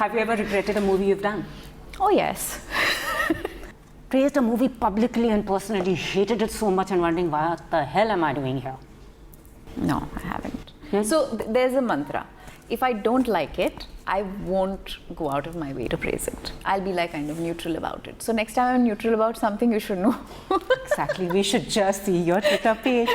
Have you ever regretted a movie you've done? Oh, yes. Praised a movie publicly and personally, hated it so much and wondering what the hell am I doing here? No, I haven't. So there's a mantra. If I don't like it, I won't go out of my way to praise it. I'll be like kind of neutral about it. So next time I'm neutral about something, you should know. Exactly. We should just see your Twitter page.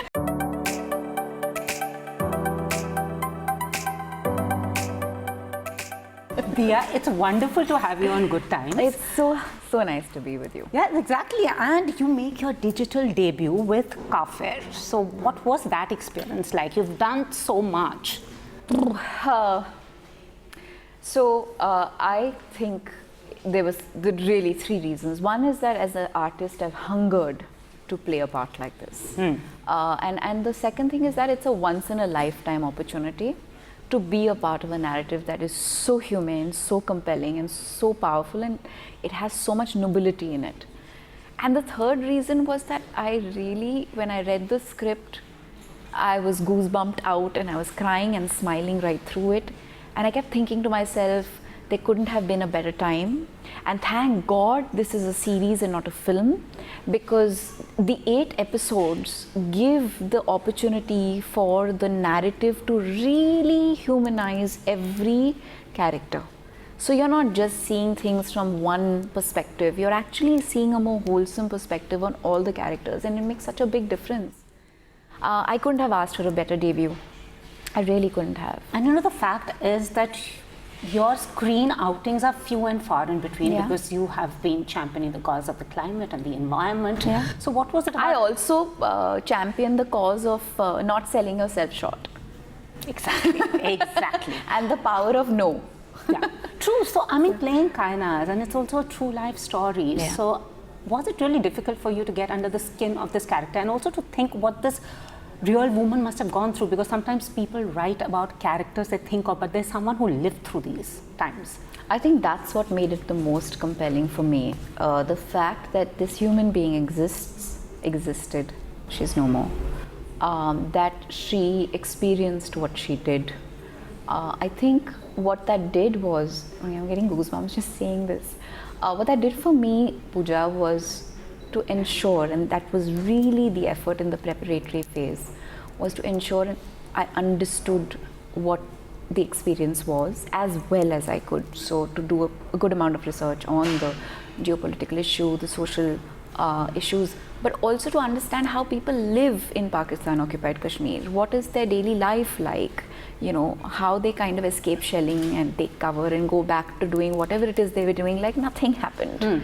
Dia, it's wonderful to have you on GoodTimes. It's so nice to be with you. Yeah, exactly. And you make your digital debut with Kaafir. So what was that experience like? You've done so much. I think there was really three reasons. One is that as an artist, I've hungered to play a part like this. And the second thing is that it's a once in a lifetime opportunity to be a part of a narrative that is so humane, so compelling and so powerful, and it has so much nobility in it. And the third reason was that I really, when I read the script, I was goosebumped out and I was crying and smiling right through it. And I kept thinking to myself, there couldn't have been a better time. And thank God this is a series and not a film, because the 8 episodes give the opportunity for the narrative to really humanize every character. So you're not just seeing things from one perspective, you're actually seeing a more wholesome perspective on all the characters, and it makes such a big difference. I couldn't have asked for a better debut. I really couldn't have. And you know, the fact is that your screen outings are few and far in between, because you have been championing the cause of the climate and the environment. So what was it? I also championed the cause of not selling yourself short. Exactly, exactly. And the power of no. Yeah, true. So I mean, playing Kainas, and it's also a true life story. Yeah. So was it really difficult for you to get under the skin of this character, and also to think what this real woman must have gone through? Because sometimes people write about characters they think of, but there's someone who lived through these times. I think that's what made it the most compelling for me. The fact that this human being existed, she's no more. That she experienced what she did. I think what that did was, I'm getting goosebumps just saying this. What that did for me, Puja, was to ensure, and that was really the effort in the preparatory phase, was to ensure I understood what the experience was as well as I could. So to do a good amount of research on the geopolitical issue, the social issues, but also to understand how people live in Pakistan occupied Kashmir. What is their daily life like? You know, how they kind of escape shelling and take cover and go back to doing whatever it is they were doing like nothing happened.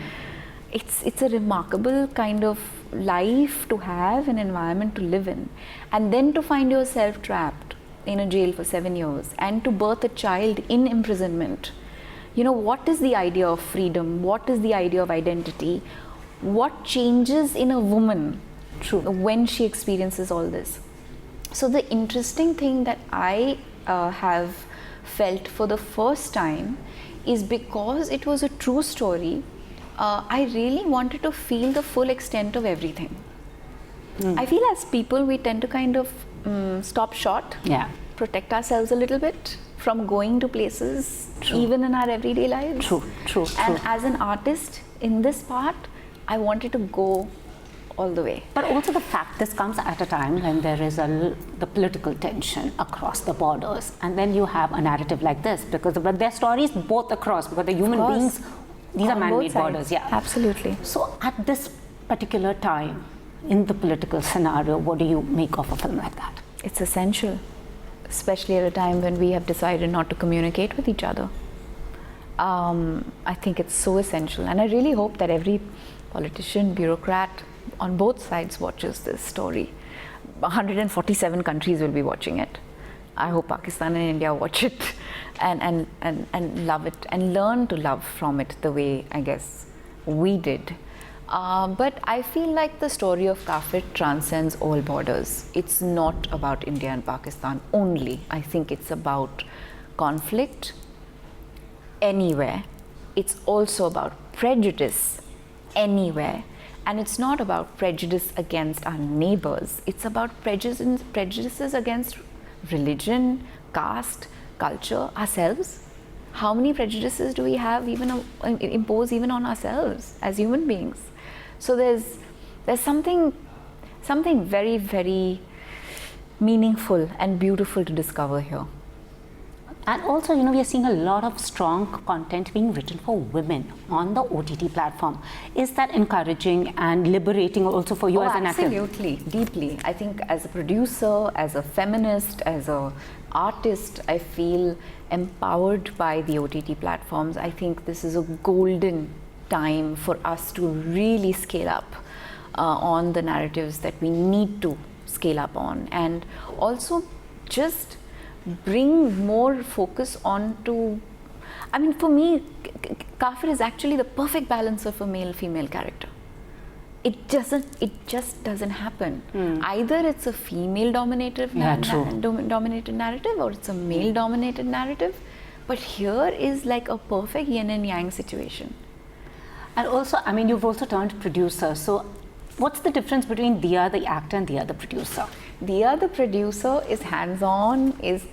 It's a remarkable kind of life to have, an environment to live in, and then to find yourself trapped in a jail for 7 years and to birth a child in imprisonment. You know, what is the idea of freedom? What is the idea of identity? What changes in a woman when she experiences all this? So the interesting thing that I have felt for the first time is, because it was a true story, I really wanted to feel the full extent of everything. I feel as people, we tend to kind of stop short, protect ourselves a little bit from going to places, even in our everyday lives. True. And as an artist in this part, I wanted to go all the way. But also the fact this comes at a time when there is the political tension across the borders, and then you have a narrative like this, because there are stories both across, because the human beings, these are man-made borders. Absolutely. So at this particular time in the political scenario, what do you make of a film like that? It's essential, especially at a time when we have decided not to communicate with each other. I think it's so essential, and I really hope that every politician, bureaucrat on both sides watches this story. 147 countries will be watching it. I hope Pakistan and India watch it and love it and learn to love from it the way I guess we did. But I feel like the story of Kaafir transcends all borders. It's not about India and Pakistan only. I think it's about conflict anywhere. It's also about prejudice anywhere. And it's not about prejudice against our neighbors. It's about prejudices against religion, caste, culture, ourselves. How many prejudices do we have even impose even on ourselves as human beings? So there's something very, very meaningful and beautiful to discover here. And also, we are seeing a lot of strong content being written for women on the OTT platform. Is that encouraging and liberating also for you as an actor? Absolutely, deeply. I think as a producer, as a feminist, as an artist, I feel empowered by the OTT platforms. I think this is a golden time for us to really scale up on the narratives that we need to scale up on, and also just bring more focus onto, I mean, for me, Kaafir is actually the perfect balance of a male-female character. It just doesn't happen. Either it's a female-dominated dominated narrative, or it's a male-dominated narrative. But here is like a perfect yin and yang situation. And also, I mean, you've also turned producer. So, what's the difference between Dia the actor and Dia the producer? Dia the producer is hands-on, is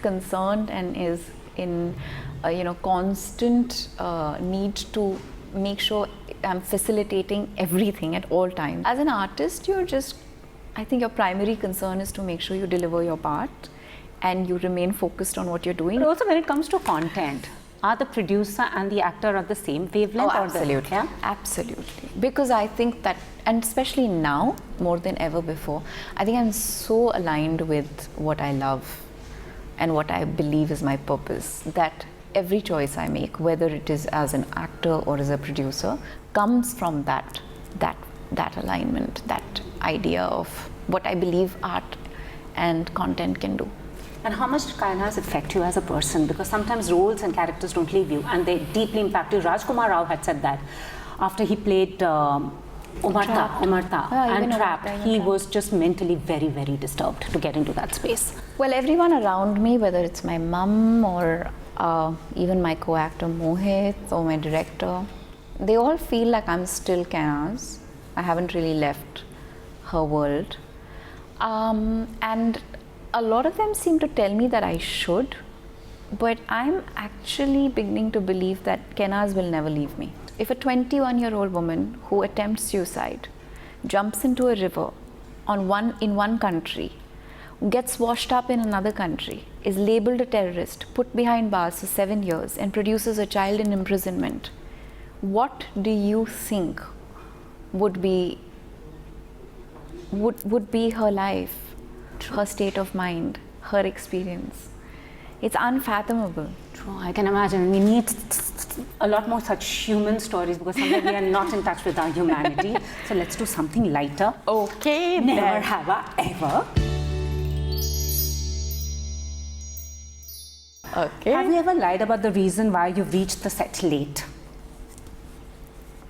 concerned, and is in constant need to make sure I'm facilitating everything at all times. As an artist, I think your primary concern is to make sure you deliver your part and you remain focused on what you're doing. But also when it comes to content, are the producer and the actor on the same wavelength? Oh, absolutely. Absolutely. Because I think that, and especially now, more than ever before, I think I'm so aligned with what I love and what I believe is my purpose, that every choice I make, whether it is as an actor or as a producer, comes from that alignment, that idea of what I believe art and content can do. And how much can it affect you as a person? Because sometimes roles and characters don't leave you and they deeply impact you. Rajkumar Rao had said that after he played Umarta and Trapped, he was just mentally very, very disturbed to get into that space. Well, everyone around me, whether it's my mum or even my co-actor Mohit or my director, they all feel like I'm still Kainaz. I haven't really left her world. And a lot of them seem to tell me that I should, but I'm actually beginning to believe that Kainaz will never leave me. If a 21-year-old woman who attempts suicide jumps into a river in one country, gets washed up in another country, is labeled a terrorist, put behind bars for 7 years, and produces a child in imprisonment, what do you think would be her life, her state of mind, her experience? It's unfathomable. True, I can imagine. We need a lot more such human stories because sometimes we are not in touch with our humanity. So let's do something lighter. Okay, Never have I ever. Okay. Have you ever lied about the reason why you reached the set late?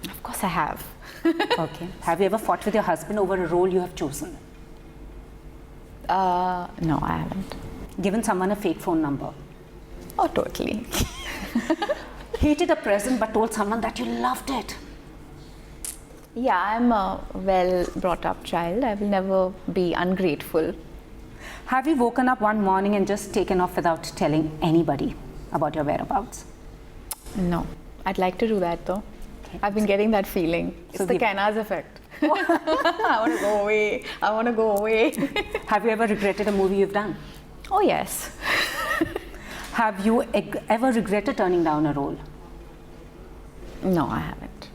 Of course I have. Okay. Have you ever fought with your husband over a role you have chosen? No, I haven't. Given someone a fake phone number? Oh, totally. Hated a present but told someone that you loved it? Yeah, I'm a well brought up child. I will never be ungrateful. Have you woken up one morning and just taken off without telling anybody about your whereabouts? No. I'd like to do that though. Okay. I've been getting that feeling. It's the Kainaz effect. I want to go away. I want to go away. Have you ever regretted a movie you've done? Oh, yes. Have you ever regretted turning down a role? No, I haven't.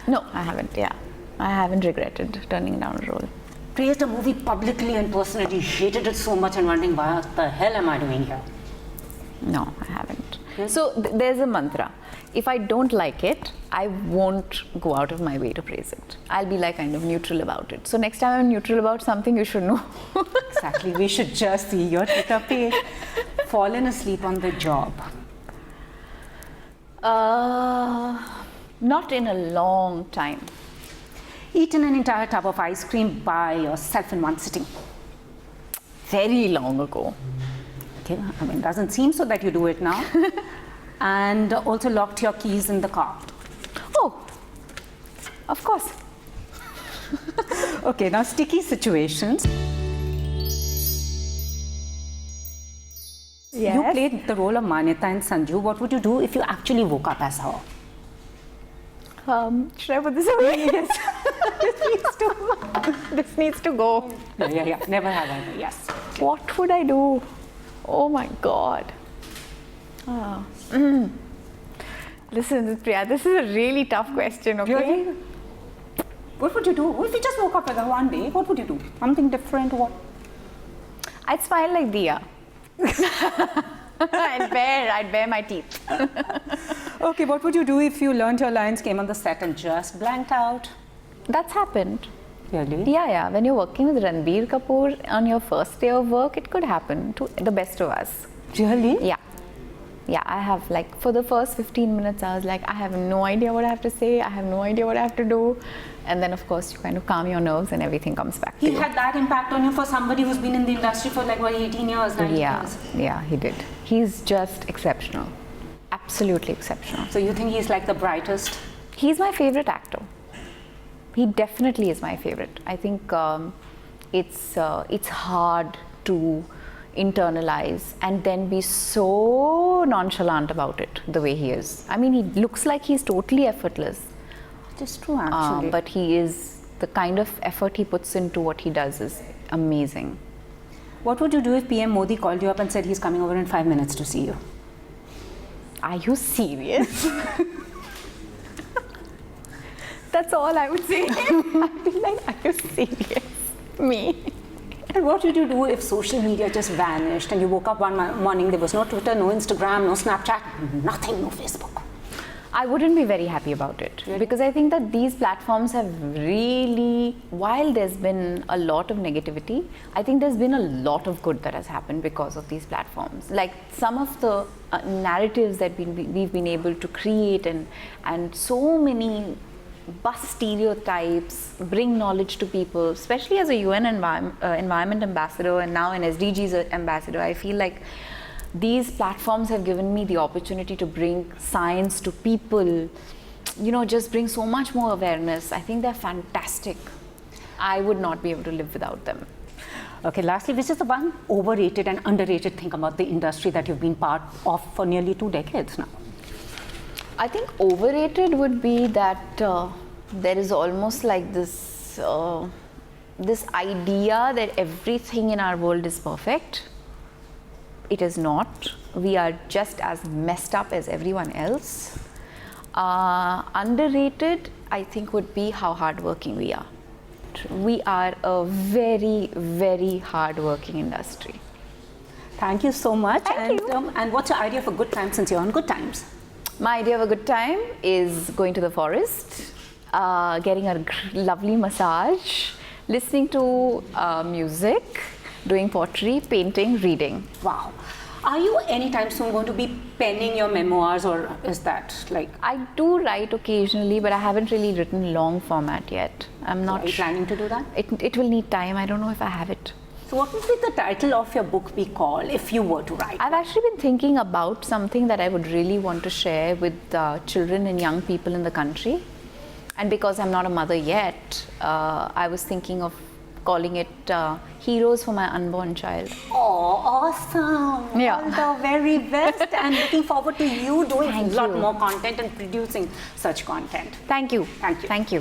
No, I haven't, yeah. I haven't regretted turning down a role. Praised a movie publicly and personally, hated it so much and wondering what the hell am I doing here? No, I haven't. So there's a mantra. If I don't like it, I won't go out of my way to praise it. I'll be like kind of neutral about it. So next time I'm neutral about something, you should know. Exactly. We should just see your Twitter page. Fallen asleep on the job? Not in a long time. Eaten an entire tub of ice cream by yourself in one sitting? Very long ago. Okay, I mean, it doesn't seem so that you do it now. And also locked your keys in the car? Oh, of course. Okay, now sticky situations. Yes. You played the role of Manyata and Sanju. What would you do if you actually woke up as her? Should I put this away? Yes. This needs to go. Yeah. Never have I. Yes. What would I do? Oh my God. Listen, Priya, this is a really tough question, okay? Really? What would you do? What if you just woke up like that one day? What would you do? Something different? What? I'd smile like Dia. I'd bare my teeth. Okay, what would you do if you learned your lines, came on the set and just blanked out? That's happened. Really? Yeah. When you're working with Ranbir Kapoor on your first day of work, it could happen to the best of us. Really? Yeah, I have, like, for the first 15 minutes, I was like, I have no idea what I have to say, I have no idea what I have to do. And then, of course, you kind of calm your nerves and everything comes back to you. He had that impact on you for somebody who's been in the industry for like, what, 18 years, 19 years? Yeah, he did. He's just exceptional. Absolutely exceptional. So you think he's like the brightest? He's my favorite actor. He definitely is my favorite. I think it's hard to internalize and then be so nonchalant about it the way he is. I mean, he looks like he's totally effortless. It is true, actually. But he is, the kind of effort he puts into what he does is amazing. What would you do if PM Modi called you up and said he's coming over in 5 minutes to see you? Are you serious? That's all I would say. I'd be like, are you serious? Me? And what would you do if social media just vanished and you woke up one morning, there was no Twitter, no Instagram, no Snapchat, nothing, no Facebook? I wouldn't be very happy about it, because I think that these platforms have really, while there's been a lot of negativity, I think there's been a lot of good that has happened because of these platforms. Like some of the narratives that we've been able to create, and so many bust stereotypes, bring knowledge to people, especially as a UN environment ambassador and now an SDGs ambassador. I feel like these platforms have given me the opportunity to bring science to people, just bring so much more awareness. I think they're fantastic. I would not be able to live without them. Okay, lastly, which is the one overrated and underrated thing about the industry that you've been part of for nearly 2 decades now? I think overrated would be that there is almost like this idea that everything in our world is perfect. It is not. We are just as messed up as everyone else. Underrated, I think, would be how hardworking we are. We are a very, very hardworking industry. Thank you so much. Thank you. And what's your idea for good times since you're on Good Times? My idea of a good time is going to the forest, getting a lovely massage, listening to music, doing pottery, painting, reading. Wow. Are you anytime soon going to be penning your memoirs, or is that like... I do write occasionally, but I haven't really written long format yet. I'm not... Are you planning to do that? It will need time. I don't know if I have it. So what would be the title of your book be called if you were to write? I've actually been thinking about something that I would really want to share with children and young people in the country. And because I'm not a mother yet, I was thinking of calling it Heroes for My Unborn Child. Oh, awesome. Yeah. All the very best, and looking forward to you doing Thank a lot you. more content and producing such content. Thank you. Thank you. Thank you.